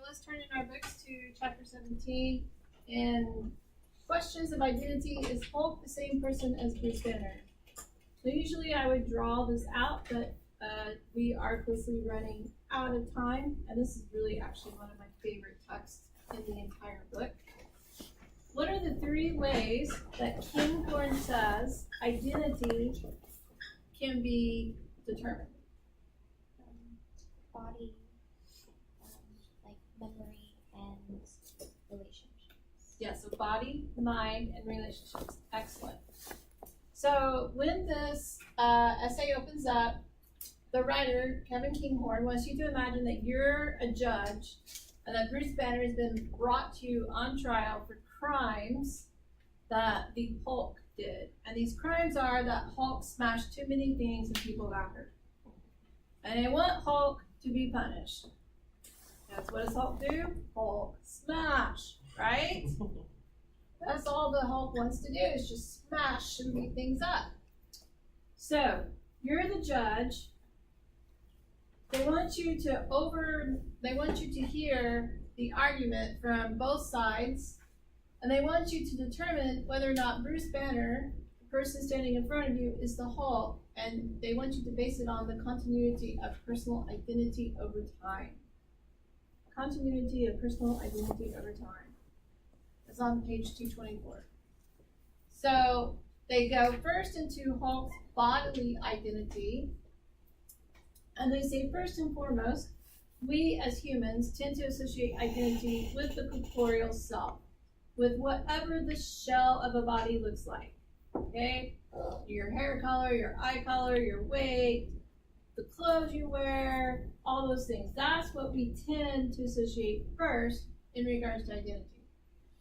let's turn in our books to chapter 17. And questions of identity. Is Hulk the same person as Bruce Banner? So usually I would draw this out, but we are closely running out of time. And this is really actually one of my favorite texts in the entire book. What are the 3 ways that Kinghorn says identity can be determined? Body, like memory and relationships. Yeah, so body, mind, and relationships. Excellent. So when this essay opens up, the writer, Kevin Kinghorn, wants you to imagine that you're a judge and that Bruce Banner has been brought to you on trial for crimes that the Hulk did. And these crimes are that Hulk smashed too many things and people got hurt. And they want Hulk to be punished. That's what does Hulk do? Hulk smash, right? That's all the Hulk wants to do is just smash and beat things up. So you're the judge. They want you to hear the argument from both sides, and they want you to determine whether or not Bruce Banner, the person standing in front of you, is the Hulk, and they want you to base it on the continuity of personal identity over time. Continuity of personal identity over time. It's on page 224. So they go first into Hulk's bodily identity, and they say first and foremost, we as humans tend to associate identity with the corporeal self, with whatever the shell of a body looks like. Okay? Your hair color, your eye color, your weight, the clothes you wear, all those things. That's what we tend to associate first in regards to identity.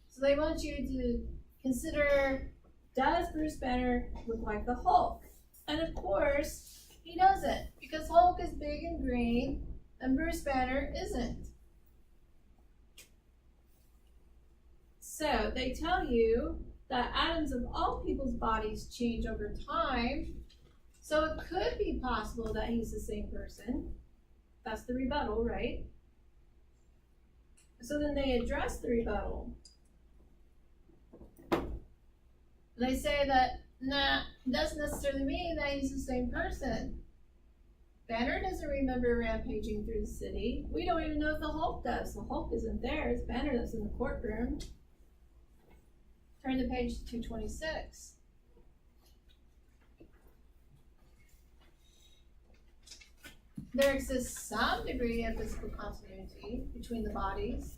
So they want you to consider, does Bruce Banner look like the Hulk? And of course, he doesn't, because Hulk is big and green and Bruce Banner isn't. So they tell you that atoms of all people's bodies change over time. So it could be possible that he's the same person. That's the rebuttal, right? So then they address the rebuttal. They say that, nah, it doesn't necessarily mean that he's the same person. Banner doesn't remember rampaging through the city. We don't even know if the Hulk does. The Hulk isn't there. It's Banner that's in the courtroom. Turn to page 226. There exists some degree of physical continuity between the bodies.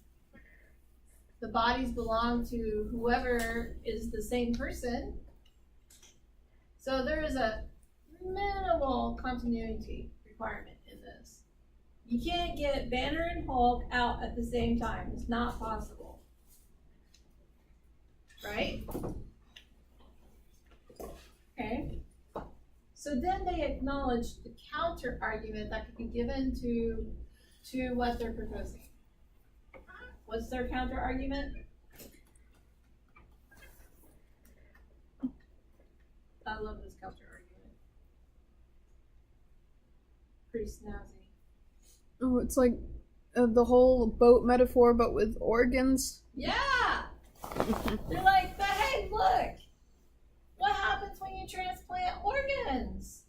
The bodies belong to whoever is the same person. So there is a minimal continuity requirement in this. You can't get Banner and Hulk out at the same time. It's not possible. Right? Okay. So then they acknowledge the counter argument that could be given to what they're proposing. What's their counter argument? I love this counter argument. Pretty snazzy. Oh, it's like the whole boat metaphor, but with organs. Yeah! They're like, but hey, look! What happens when you transplant organs?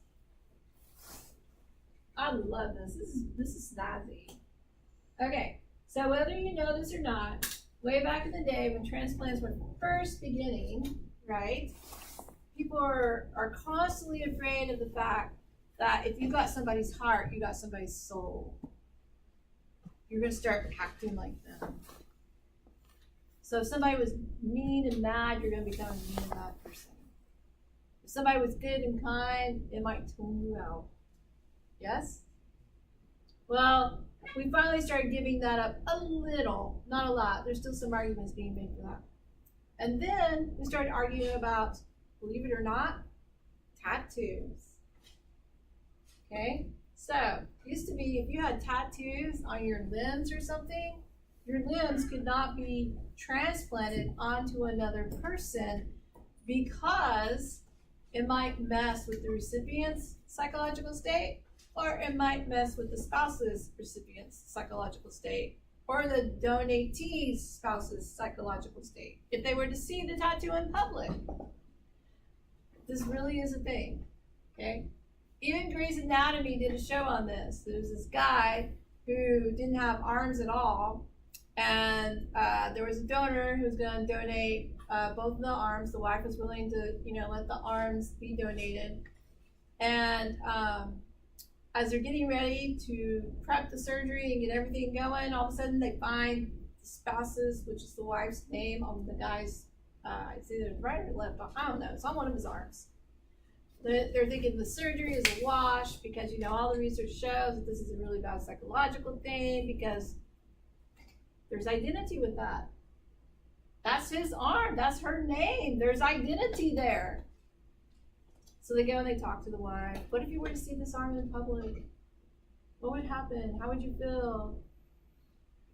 I love this. This is snazzy. Okay, so whether you know this or not, way back in the day when transplants were first beginning, right? People are constantly afraid of the fact that if you got somebody's heart, you got somebody's soul. You're going to start acting like them. So if somebody was mean and mad, you're going to become a mean and mad person. If somebody was good and kind, it might tune you out. Yes? Well, we finally started giving that up a little, not a lot. There's still some arguments being made for that. And then we started arguing about, believe it or not, tattoos. Okay? So, it used to be if you had tattoos on your limbs or something, your limbs could not be transplanted onto another person because it might mess with the recipient's psychological state, or it might mess with the spouse's recipient's psychological state. or the donatee's spouse's psychological state if they were to see the tattoo in public. This really is a thing, okay? Even Grey's Anatomy did a show on this. There was this guy who didn't have arms at all, and there was a donor who was going to donate both of the arms. The wife was willing to, let the arms be donated. And as they're getting ready to prep the surgery and get everything going, all of a sudden they find the spouse's, which is the wife's name, on the guy's, it's either right or left, I don't know, it's on one of his arms. They're thinking the surgery is a wash because, all the research shows that this is a really bad psychological thing because there's identity with that. That's his arm, that's her name, there's identity there. So they go and they talk to the wife. What if you were to see this arm in public? What would happen? How would you feel?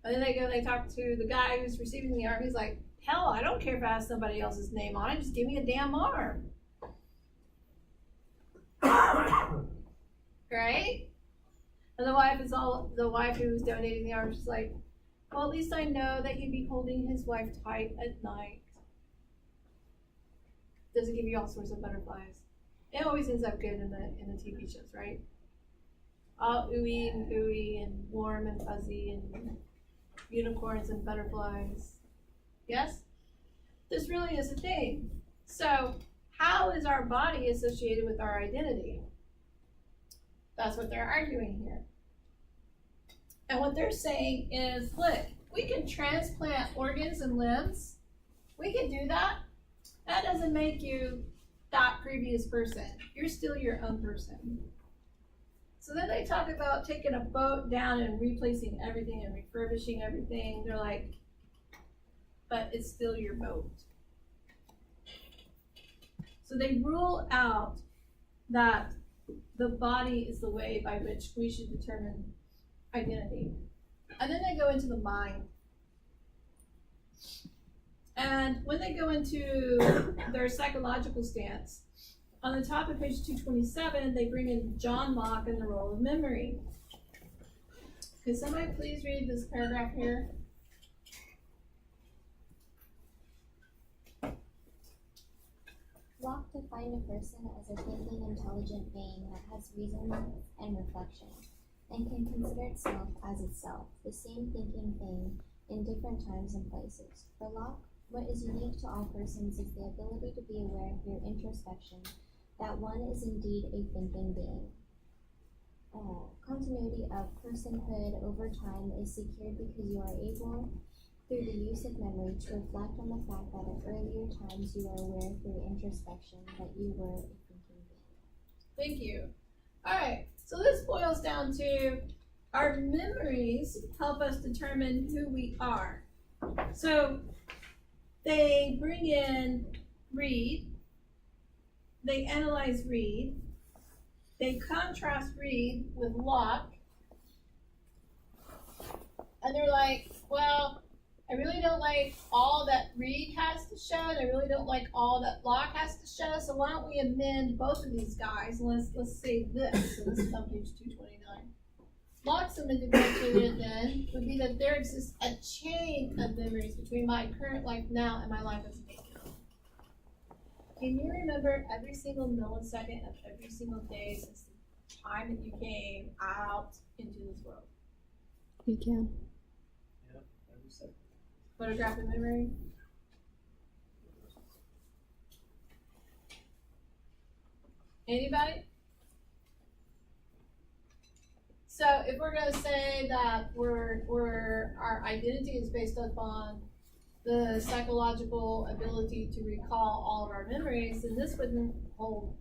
And then they go and they talk to the guy who's receiving the arm. He's like, hell, I don't care if it has somebody else's name on it. Just give me a damn arm. Right? And the wife who was donating the arm, she's like, well, at least I know that he'd be holding his wife tight at night. Does it give you all sorts of butterflies? It always ends up good in the TV shows, right? All ooey and gooey and warm and fuzzy and unicorns and butterflies. Yes? This really is a thing. So, how is our body associated with our identity? That's what they're arguing here. And what they're saying is, look, we can transplant organs and limbs. We can do that. That doesn't make you that previous person. You're still your own person. So then they talk about taking a boat down and replacing everything and refurbishing everything. They're like, but it's still your boat. So they rule out that the body is the way by which we should determine identity. And then they go into the mind. And when they go into their psychological stance, on the top of page 227, they bring in John Locke and the role of memory. Could somebody please read this paragraph here? Locke defined a person as a thinking, intelligent being that has reason and reflection, and can consider itself as itself, the same thinking thing in different times and places. For Locke, what is unique to all persons is the ability to be aware through introspection that one is indeed a thinking being. Continuity of personhood over time is secured because you are able, through the use of memory, to reflect on the fact that at earlier times you are aware through introspection that you were a thinking being. Thank you. All right, so this boils down to our memories help us determine who we are. So they bring in Reed, they analyze Reed, they contrast Reed with Locke, and they're like, well, I really don't like all that Reed has to show, and I really don't like all that Locke has to show, so why don't we amend both of these guys, and let's say this. So this is on page 229. Locke's amended criteria then would be that there exists a chain of memories between my current life now and my life as a baby. Can you remember every single millisecond of every single day since the time that you came out into this world? You can. Yeah, every second. Photographic memory? Anybody? So if we're going to say that our identity is based upon the psychological ability to recall all of our memories, then this wouldn't hold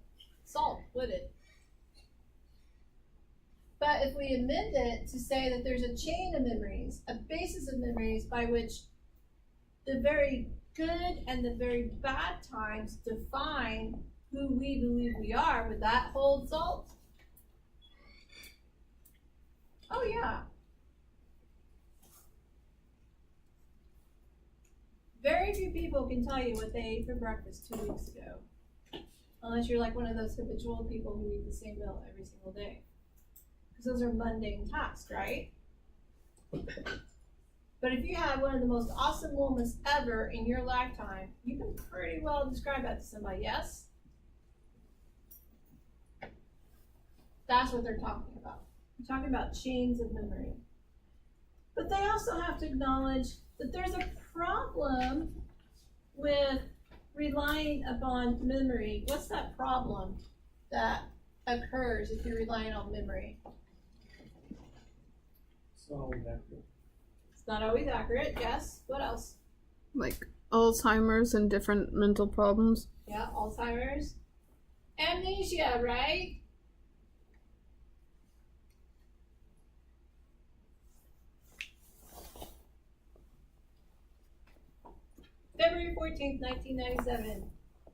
salt, would it? But if we amend it to say that there's a chain of memories, a basis of memories by which the very good and the very bad times define who we believe we are, would that hold salt? Oh, yeah. Very few people can tell you what they ate for breakfast 2 weeks ago. Unless you're like one of those habitual people who eat the same meal every single day. Because those are mundane tasks, right? But if you had one of the most awesome moments ever in your lifetime, you can pretty well describe that to somebody, yes? That's what they're talking about. They're talking about chains of memory. But they also have to acknowledge that there's a problem with relying upon memory. What's that problem that occurs if you're relying on memory? So accurate. It's not always accurate, yes. What else? Like Alzheimer's and different mental problems. Yeah, Alzheimer's. Amnesia, right? February 14th, 1997.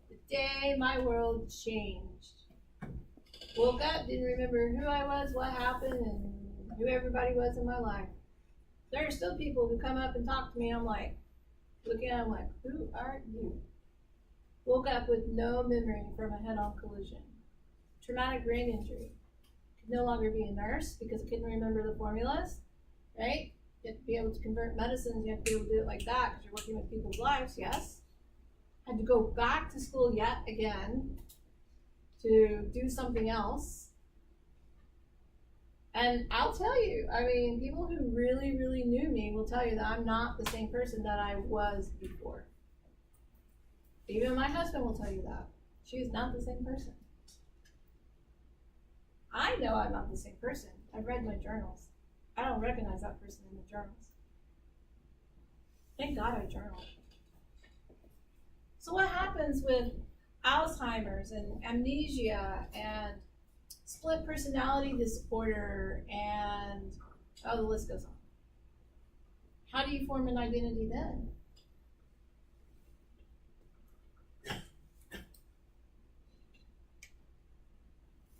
The day my world changed. Woke up, didn't remember who I was, what happened, and who everybody was in my life. There are still people who come up and talk to me. I'm like, looking at them like, who are you? Woke up with no memory from a head-on collision. Traumatic brain injury. Could no longer be a nurse because I couldn't remember the formulas, right? You have to be able to convert medicines. You have to be able to do it like that because you're working with people's lives, yes? Had to go back to school yet again to do something else. And I'll tell you, I mean, people who really, really knew me will tell you that I'm not the same person that I was before. Even my husband will tell you that. She is not the same person. I know I'm not the same person. I've read my journals. I don't recognize that person in the journals. Thank God I journal. So what happens with Alzheimer's and amnesia and split personality disorder and, oh, the list goes on. How do you form an identity then?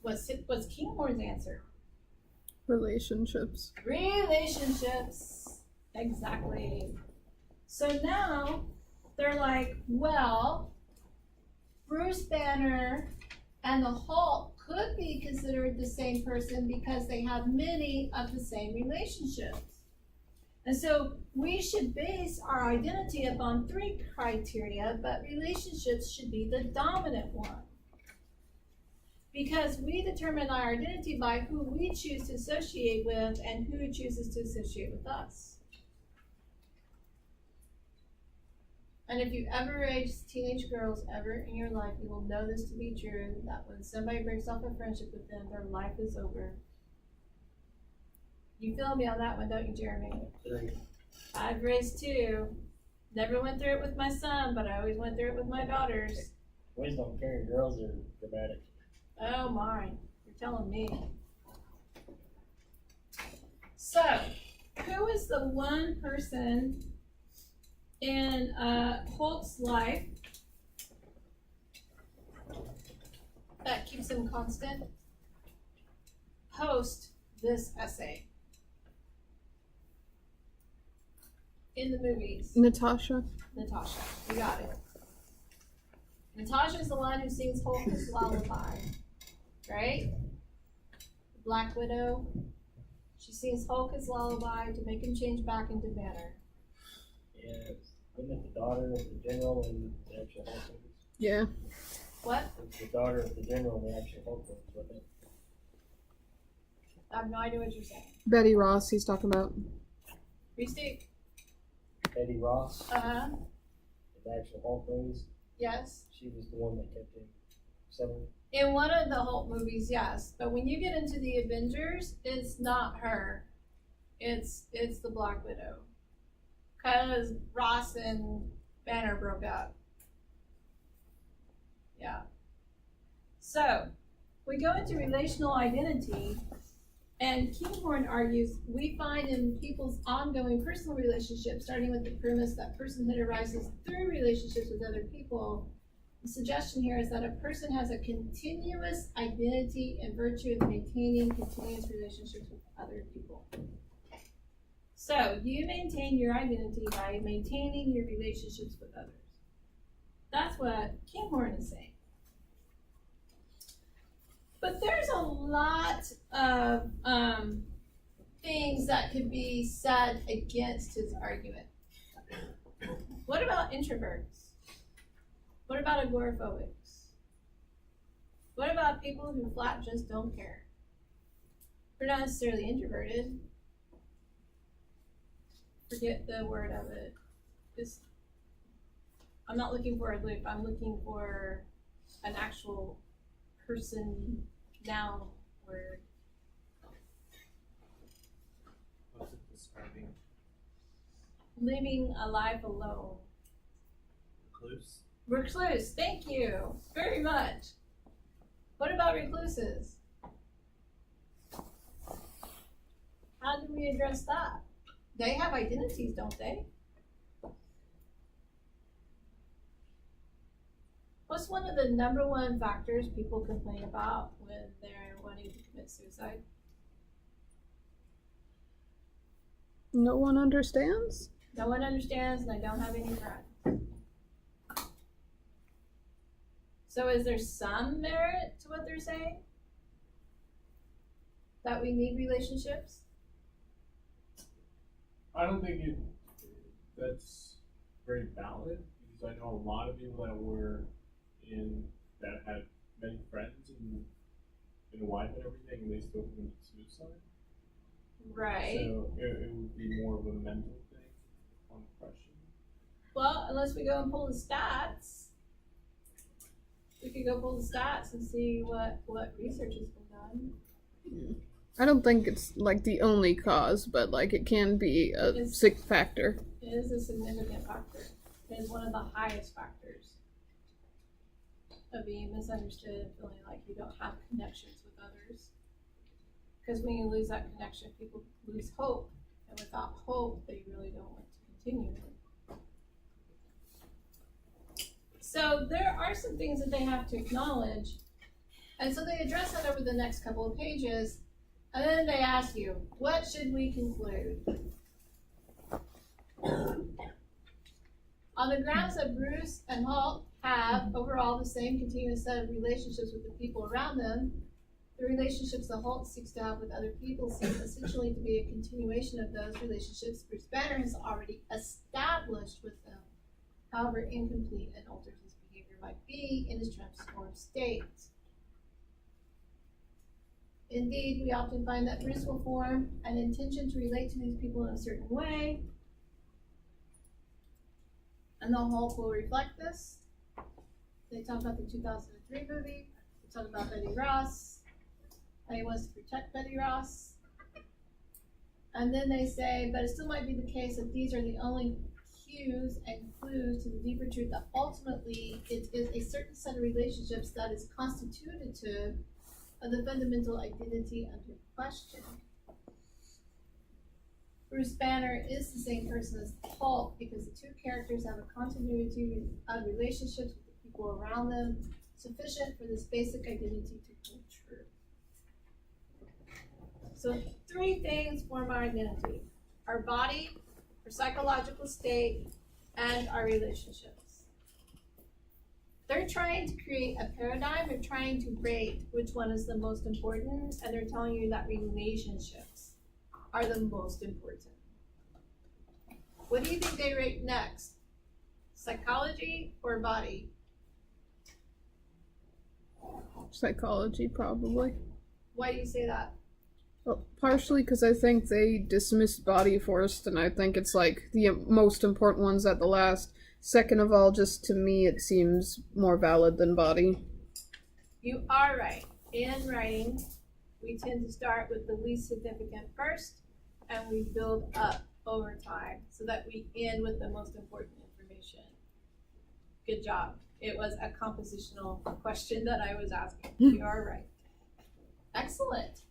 What's Kinghorn's answer? Relationships. Relationships. Exactly. So now they're like, well, Bruce Banner and the Hulk could be considered the same person because they have many of the same relationships. And so we should base our identity upon 3 criteria, but relationships should be the dominant one. Because we determine our identity by who we choose to associate with and who chooses to associate with us. And if you ever raised teenage girls ever in your life, you will know this to be true, that when somebody breaks off a friendship with them, their life is over. You feel me on that one, don't you, Jeremy? I've raised 2. Never went through it with my son, but I always went through it with my daughters. Boys don't care. Girls are dramatic. Oh my, you're telling me. So, who is the one person in Hulk's life that keeps him constant? Post this essay. In the movies. Natasha. Natasha, you got it. Natasha is the one who sings Hulk's lullaby, right? Black Widow. She sings Hulk's lullaby to make him change back into Banner. Yeah, isn't it the daughter of the general in the actual Hulk movies? Yeah. What? It's the daughter of the general in the actual Hulk movies, wasn't it? I have no idea what you're saying. Betty Ross he's talking about. Restate. Betty Ross Uh-huh. in the actual Hulk movies. Yes. She was the one that kept him centered. In one of the Hulk movies, yes. But when you get into the Avengers, it's not her. It's the Black Widow. Because Ross and Banner broke up. Yeah. So, we go into relational identity, and Kinghorn argues we find in people's ongoing personal relationships, starting with the premise that personhood arises through relationships with other people. The suggestion here is that a person has a continuous identity in virtue of maintaining continuous relationships with other people. So, you maintain your identity by maintaining your relationships with others. That's what Kinghorn is saying. But there's a lot of things that could be said against his argument. What about introverts? What about agoraphobics? What about people who flat just don't care? They're not necessarily introverted. Forget the word of it. Just, I'm not looking for a loop. I'm looking for an actual person noun word. What's it describing? Living a life alone. Recluse? Recluse, thank you very much. What about recluses? How do we address that? They have identities, don't they? What's one of the number one factors people complain about when they're wanting to commit suicide? No one understands? No one understands and I don't have any friends. So is there some merit to what they're saying? That we need relationships? I don't think that's very valid because I know a lot of people that were that had many friends and a wife and everything, and they still committed suicide. Right. So it would be more of a mental thing on depression. Well, unless we go and pull the stats, we could go pull the stats and see what research has been done. I don't think it's like the only cause, but like it can be a sick factor. It is a significant factor. It is one of the highest factors of being misunderstood and feeling like you don't have connections with others. Because when you lose that connection, people lose hope. And without hope, they really don't want to continue. So there are some things that they have to acknowledge. And so they address that over the next couple of pages. And then they ask you, what should we conclude? On the grounds that Bruce and Halt have overall the same continuous set of relationships with the people around them, the relationships that Halt seeks to have with other people seem essentially to be a continuation of those relationships Bruce Banner has already established with them, however incomplete and altered his behavior might be in his transformed state. Indeed, we often find that Bruce will form an intention to relate to these people in a certain way, and the Halt will reflect this. They talk about the 2003 movie, they talk about Betty Ross, how he wants to protect Betty Ross, and then they say, but it still might be the case that these are the only cues and clues to the deeper truth that ultimately it is a certain set of relationships that is constitutive of the fundamental identity under question. Bruce Banner is the same person as the Halt because the two characters have a continuity of relationships with the people around them sufficient for this basic identity to hold true. So 3 things form our identity: our body, our psychological state, and our relationships. They're trying to create a paradigm. They're trying to rate which one is the most important, and they're telling you that relationships are the most important. What do you think they rate next? Psychology or body? Psychology, probably. Why do you say that? Well, partially because I think they dismissed body first, and I think it's like the most important ones at the last. Second of all, just to me, it seems more valid than body. You are right. In writing, we tend to start with the least significant first, and we build up over time so that we end with the most important information. Good job. It was a compositional question that I was asking. You are right. Excellent.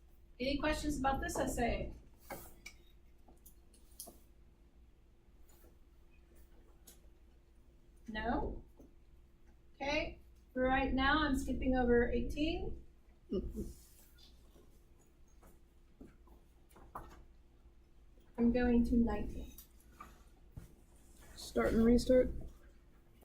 Any questions about this essay? No? Okay. For right now, I'm skipping over 18. I'm going to 19. Start and restart.